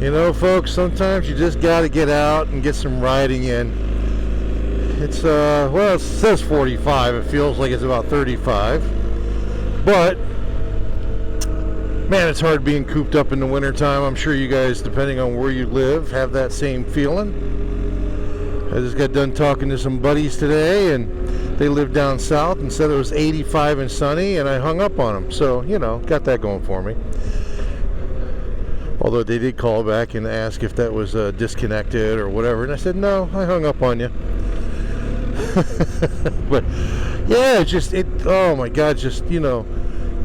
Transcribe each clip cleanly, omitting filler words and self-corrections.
You know, folks, sometimes you just got to get out and get some riding in. It's, well, it says 45. It feels like it's about 35. But, man, it's hard being cooped up in the wintertime. I'm sure you guys, depending on where you live, have that same feeling. I just got done talking to some buddies today, and they live down south and said it was 85 and sunny, and I hung up on them. So, you know, got that going for me. Although they did call back and ask if that was disconnected or whatever, and I said no, I hung up on you. But yeah, oh my God, just, you know,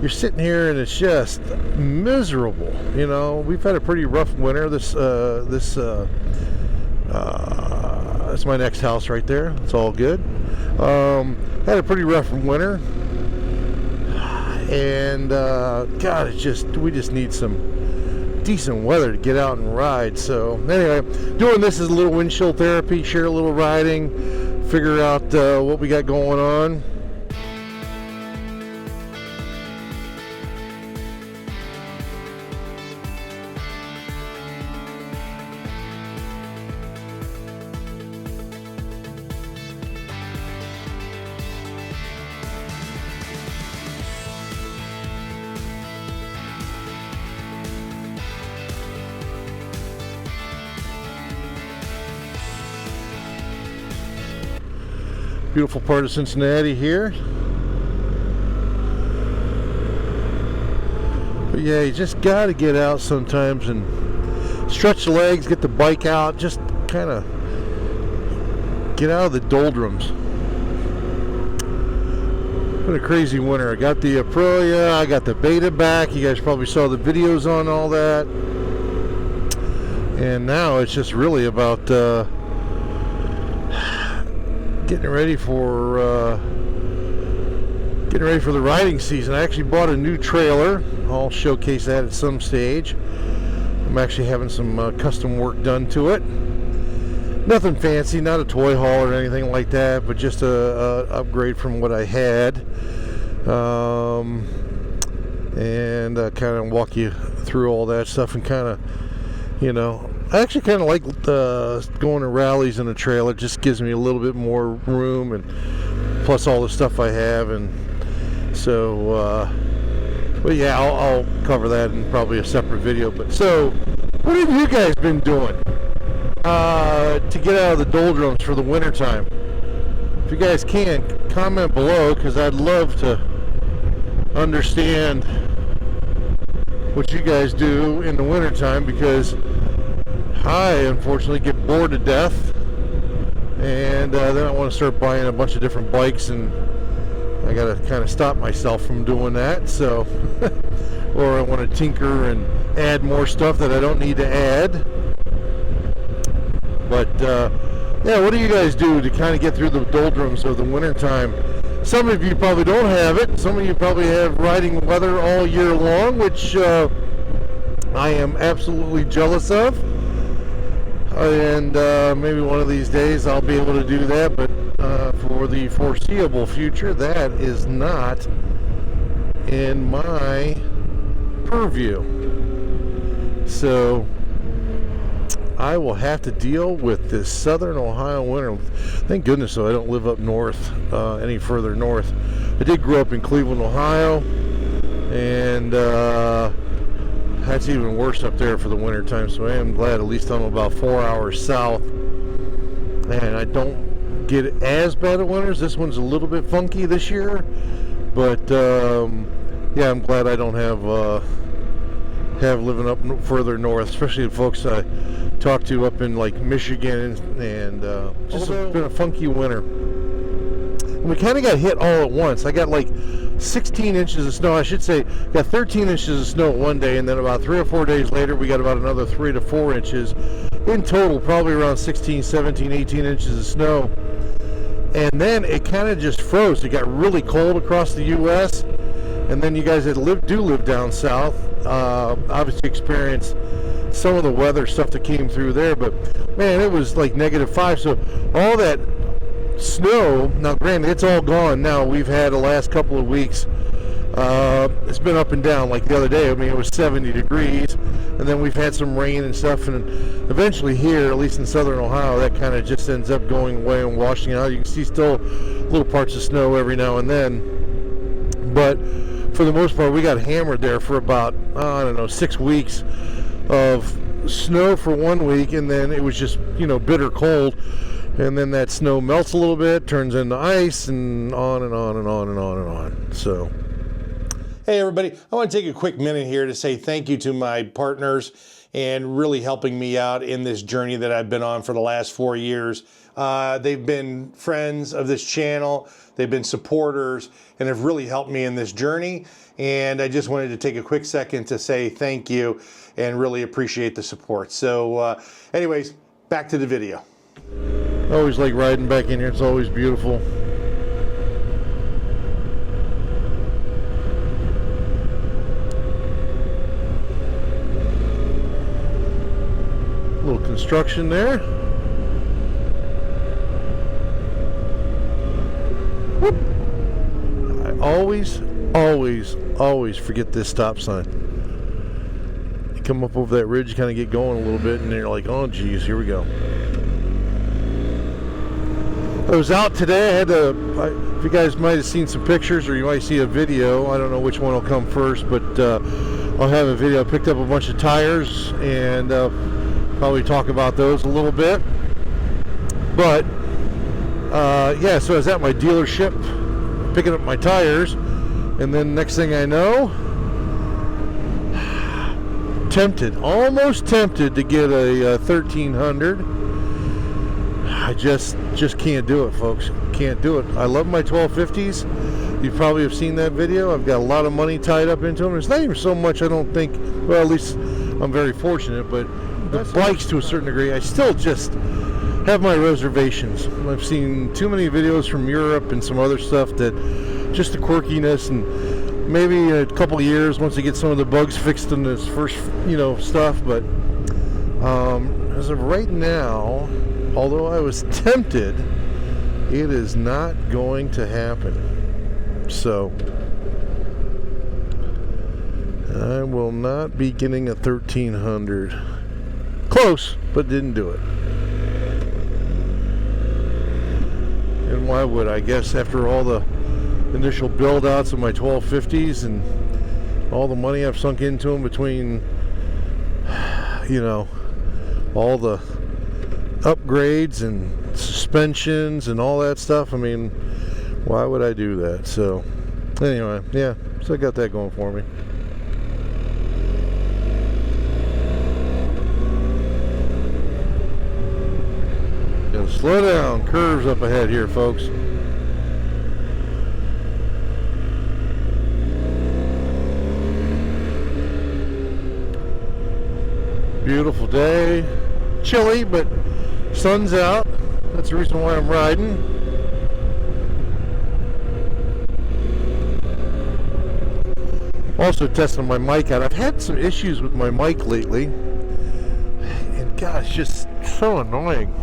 you're sitting here and it's just miserable. You know, we've had a pretty rough winter. That's my next house right there. It's all good. Had a pretty rough winter, and God, we just need some decent weather to get out and ride. So anyway, doing this is a little windshield therapy, share a little riding, figure out what we got going on. Beautiful part of Cincinnati here. But yeah, you just got to get out sometimes and stretch the legs, get the bike out, just kind of get out of the doldrums. Been a crazy winter. I got the Aprilia, I got the Beta back. You guys probably saw the videos on all that. And now it's just really about getting ready for the riding season. I actually bought a new trailer. I'll showcase that at some stage. I'm actually having some custom work done to it. Nothing fancy, not a toy haul or anything like that, but just a upgrade from what I had. And kind of walk you through all that stuff and kind of, you know, I actually kind of like going to rallies in a trailer. It just gives me a little bit more room, and plus all the stuff I have. And so, but yeah, I'll cover that in probably a separate video. But so, what have you guys been doing to get out of the doldrums for the wintertime? If you guys can, comment below, because I'd love to understand what you guys do in the wintertime, because I unfortunately get bored to death, and then I want to start buying a bunch of different bikes, and I got to kind of stop myself from doing that. So or I want to tinker and add more stuff that I don't need to add. But yeah, what do you guys do to kind of get through the doldrums of the wintertime? Some of you probably don't have it. Some of you probably have riding weather all year long, which I am absolutely jealous of. And maybe one of these days I'll be able to do that, but for the foreseeable future, that is not in my purview. So I will have to deal with this southern Ohio winter. Thank goodness though I don't live up north, any further north. I did grow up in Cleveland, Ohio, and that's even worse up there for the winter time. So I am glad at least I'm about 4 hours south, and I don't get as bad at winters. This one's a little bit funky this year, but yeah, I'm glad I don't have living up further north, especially the folks I talked to up in like Michigan, and just been a funky winter. And we kind of got hit all at once. I got like 16 inches of snow, I should say. Got 13 inches of snow one day, and then about 3 or 4 days later we got about another 3 to 4 inches. In total, probably around 16, 17, 18 inches of snow. And then it kind of just froze. It got really cold across the U.S. And then you guys that do live down south obviously experienced some of the weather stuff that came through there. But man, it was like -5. So all that snow, now granted it's all gone now. We've had the last couple of weeks it's been up and down. Like the other day, I mean, it was 70 degrees, and then we've had some rain and stuff, and eventually here, at least in southern Ohio, that kind of just ends up going away and washing out. You can see still little parts of snow every now and then, but for the most part, we got hammered there for about, I don't know, 6 weeks of snow for 1 week, and then it was just, you know, bitter cold, and then that snow melts a little bit, turns into ice, and on and on and on and on and on. So, hey everybody, I want to take a quick minute here to say thank you to my partners and really helping me out in this journey that I've been on for the last 4 years. They've been friends of this channel, they've been supporters, and have really helped me in this journey. And I just wanted to take a quick second to say thank you and really appreciate the support. So anyways, back to the video. I always like riding back in here, it's always beautiful. A little construction there. Whoop. I always forget this stop sign. You come up over that ridge, you kind of get going a little bit, and then you're like, oh geez, here we go. I was out today. I had to, if you guys might have seen some pictures, or you might see a video, I don't know which one will come first, but I'll have a video. I picked up a bunch of tires and probably talk about those a little bit. But yeah, so I was at my dealership picking up my tires, and then next thing I know, almost tempted to get a 1300. I just can't do it, folks. Can't do it. I love my 1250s. You probably have seen that video. I've got a lot of money tied up into them. It's not even so much, I don't think, well, at least I'm very fortunate, but the bikes to a certain degree, I still just have my reservations. I've seen too many videos from Europe and some other stuff that just the quirkiness, and maybe a couple of years once they get some of the bugs fixed in this first, you know, stuff. But as of right now, although I was tempted, it is not going to happen. So I will not be getting a 1300. Close, but didn't do it. And why would I? Guess after all the initial build outs of my 1250s and all the money I've sunk into them between, you know, all the upgrades and suspensions and all that stuff, I mean, why would I do that? So anyway, yeah, so I got that going for me. Gotta slow down, curves up ahead here, folks. Beautiful day, chilly, but sun's out. That's the reason why I'm riding. Also testing my mic out. I've had some issues with my mic lately, and gosh, just so annoying.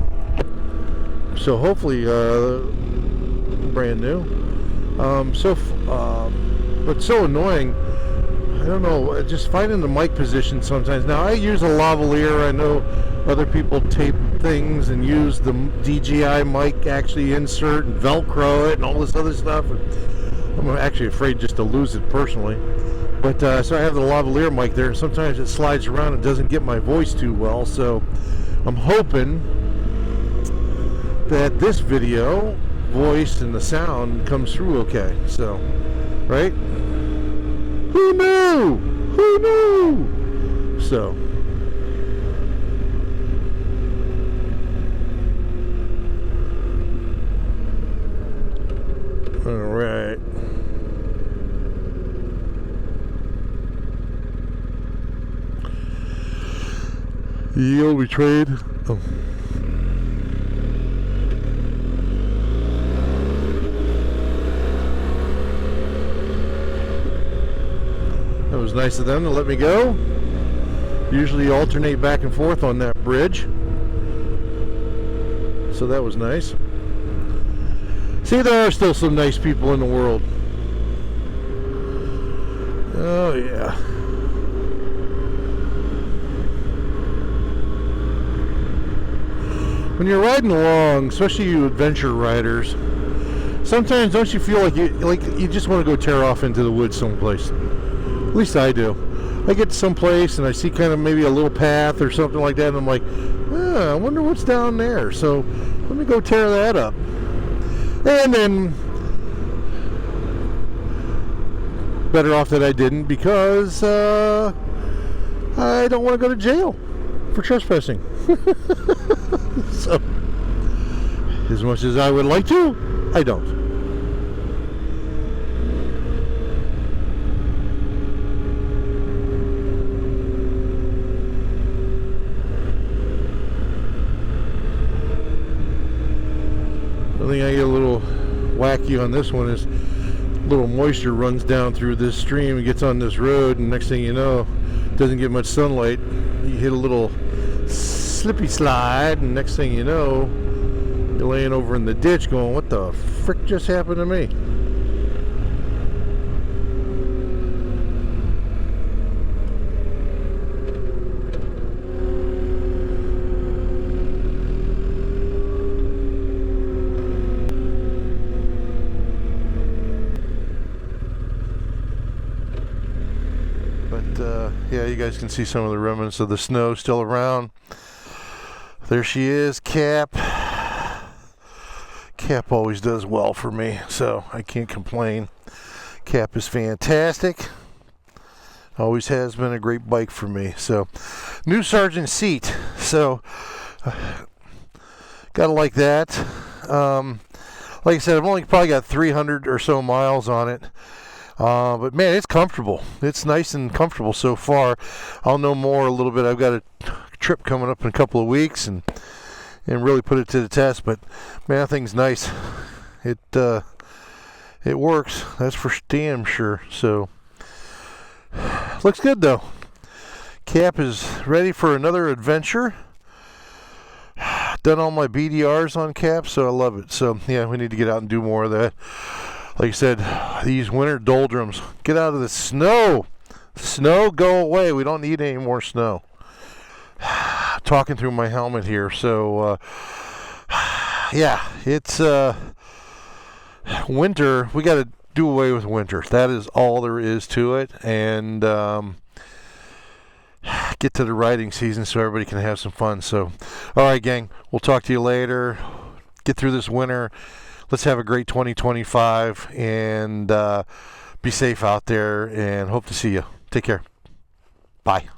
So hopefully brand new. But so annoying. I don't know, just finding the mic position sometimes. Now I use a lavalier. I know other people tape things and use the DJI mic, actually insert and Velcro it and all this other stuff. I'm actually afraid just to lose it personally. But so I have the lavalier mic there, and sometimes it slides around and doesn't get my voice too well. So I'm hoping that this video, voice and the sound comes through okay. So, right? Who knew? Who knew? So. All right. Yield betrayed. Oh. That was nice of them to let me go. Usually alternate back and forth on that bridge. So that was nice. See, there are still some nice people in the world. yeah. When you're riding along, especially you adventure riders, sometimes don't you feel like you just want to go tear off into the woods someplace? At least I do. I get to someplace and I see kind of maybe a little path or something like that, and I'm like, I wonder what's down there. So let me go tear that up. And then better off that I didn't, because I don't want to go to jail for trespassing. So, as much as I would like to, I don't. The thing I get a little wacky on this one is a little moisture runs down through this stream and gets on this road, and next thing you know, doesn't get much sunlight. You hit a little slippy slide, and next thing you know, you're laying over in the ditch going, what the frick just happened to me? Yeah, you guys can see some of the remnants of the snow still around. There she is, Cap. Cap always does well for me, so I can't complain. Cap is fantastic. Always has been a great bike for me. So, new Sergeant seat. So, gotta like that. Like I said, I've only probably got 300 or so miles on it. But man, it's comfortable. It's nice and comfortable so far. I'll know more a little bit. I've got a trip coming up in a couple of weeks and really put it to the test. But man, that thing's nice. It works. That's for damn sure. So looks good though. Cap is ready for another adventure. Done all my BDRs on Cap, so I love it. So yeah, we need to get out and do more of that. Like I said, these winter doldrums, get out of the snow. Snow, go away. We don't need any more snow. Talking through my helmet here. So, yeah, it's winter. We got to do away with winter. That is all there is to it. And get to the riding season so everybody can have some fun. So, all right, gang, we'll talk to you later. Get through this winter. Let's have a great 2025 and be safe out there, and hope to see you. Take care. Bye.